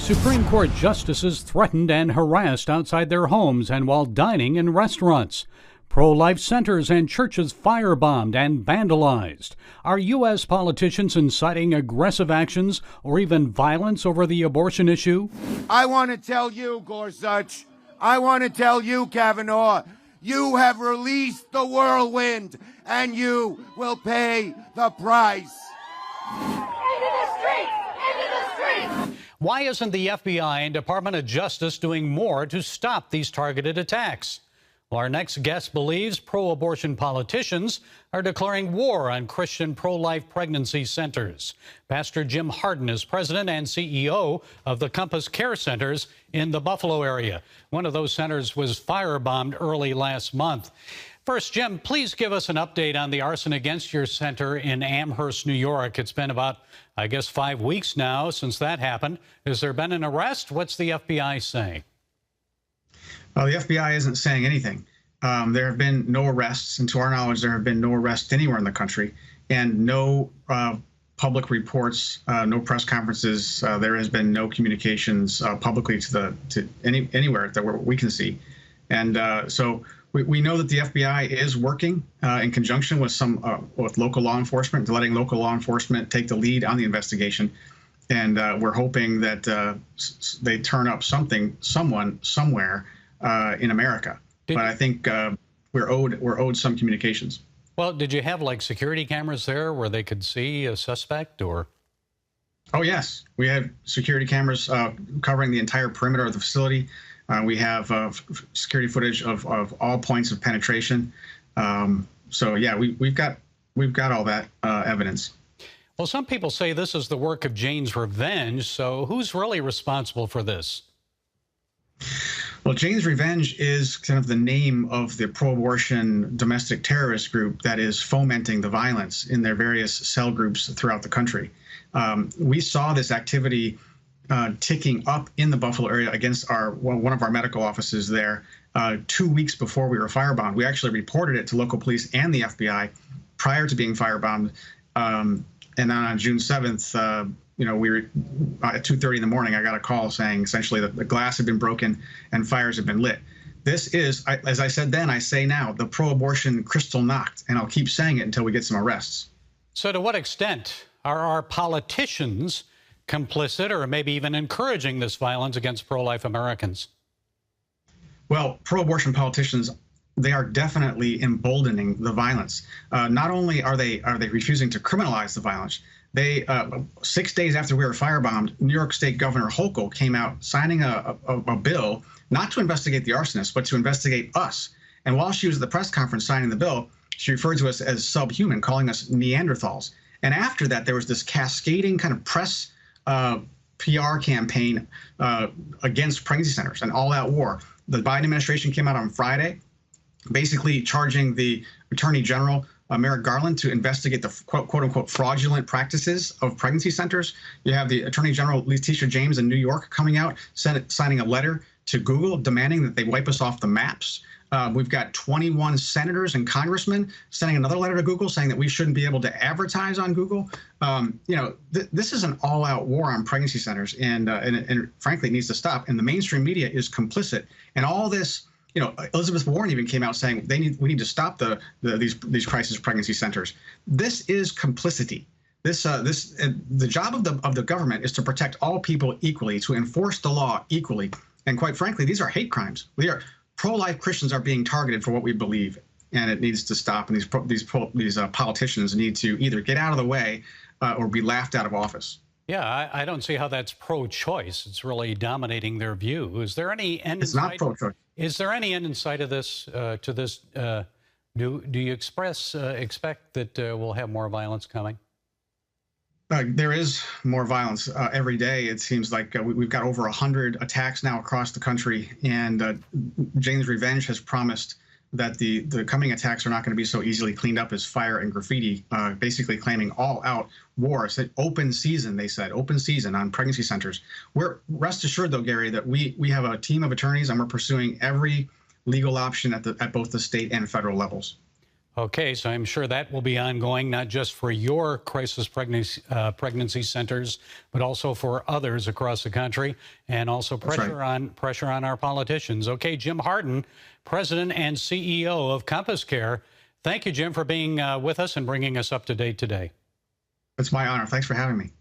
Supreme Court justices threatened and harassed outside their homes and while dining in restaurants. Pro-life centers and churches firebombed and vandalized. Are U.S. politicians inciting aggressive actions or even violence over the abortion issue? I want to tell you, Gorsuch, I want to tell you, Kavanaugh, you have released the whirlwind and you will pay the price. Into the streets! Into the streets! Why isn't the FBI and Department of Justice doing more to stop these targeted attacks? Well, our next guest believes pro-abortion politicians are declaring war on Christian pro-life pregnancy centers. Pastor Jim Harden is president and CEO of the Compass Care Centers in the Buffalo area. One of those centers was firebombed early last month. First, Jim, please give us an update on the arson against your center in Amherst, New York. It's been about, 5 weeks now since that happened. Has there been an arrest? What's the FBI saying? Well, the FBI isn't saying anything. There have been no arrests, and to our knowledge, there have been no arrests anywhere in the country, and no public reports, no press conferences. There has been no communications publicly to anywhere that we can see, and so we know that the FBI is working in conjunction with with local law enforcement, letting local law enforcement take the lead on the investigation. And we're hoping that they turn up someone, somewhere in America. But I think we're owed some communications. Well, did you have like security cameras there where they could see a suspect or? Oh, yes. We have security cameras covering the entire perimeter of the facility. We have security footage of all points of penetration. So, yeah, we've got all that evidence. Well, some people say this is the work of Jane's Revenge. So who's really responsible for this? Well, Jane's Revenge is kind of the name of the pro-abortion domestic terrorist group that is fomenting the violence in their various cell groups throughout the country. We saw this activity ticking up in the Buffalo area against one of our medical offices there 2 weeks before we were firebombed. We actually reported it to local police and the FBI prior to being firebombed. And then on June 7th, we were at 2:30 in the morning, I got a call saying essentially that the glass had been broken and fires had been lit. This is, as I said then, I say now, the pro-abortion crystal knocked, and I'll keep saying it until we get some arrests. So to what extent are our politicians complicit or maybe even encouraging this violence against pro-life Americans? Well, pro-abortion politicians, they are definitely emboldening the violence. Not only are they refusing to criminalize the violence, they 6 days after we were firebombed, New York State Governor Hochul came out signing a bill not to investigate the arsonists, but to investigate us. And while she was at the press conference signing the bill, she referred to us as subhuman, calling us Neanderthals. And after that, there was this cascading kind of press PR campaign against pregnancy centers, an all-out war. The Biden administration came out on Friday, basically charging the Attorney General, Merrick Garland, to investigate the quote-unquote fraudulent practices of pregnancy centers. You have the Attorney General Letitia James in New York coming out, signing a letter to Google demanding that they wipe us off the maps. We've got 21 senators and congressmen sending another letter to Google saying that we shouldn't be able to advertise on Google. This is an all-out war on pregnancy centers, and frankly, it needs to stop. And the mainstream media is complicit. And all this, Elizabeth Warren even came out saying we need to stop these crisis pregnancy centers. This is complicity. The job of the government is to protect all people equally, to enforce the law equally. And quite frankly, these are hate crimes. Pro-life Christians are being targeted for what we believe, and it needs to stop. And these politicians need to either get out of the way or be laughed out of office. Yeah, I don't see how that's pro-choice. It's really dominating their view. Is there any end? It's not pro-choice. Is there any end in sight of this? Do you expect that we'll have more violence coming? There is more violence every day. It seems like we've got over 100 attacks now across the country, and Jane's Revenge has promised that the coming attacks are not going to be so easily cleaned up as fire and graffiti, basically claiming all-out war. It's an open season, they said, open season on pregnancy centers. Rest assured, though, Gary, that we have a team of attorneys, and we're pursuing every legal option at both the state and federal levels. Okay, so I'm sure that will be ongoing, not just for your crisis pregnancy centers, but also for others across the country, and also pressure on our politicians. Okay, Jim Harden, President and CEO of Compass Care. Thank you, Jim, for being with us and bringing us up to date today. It's my honor. Thanks for having me.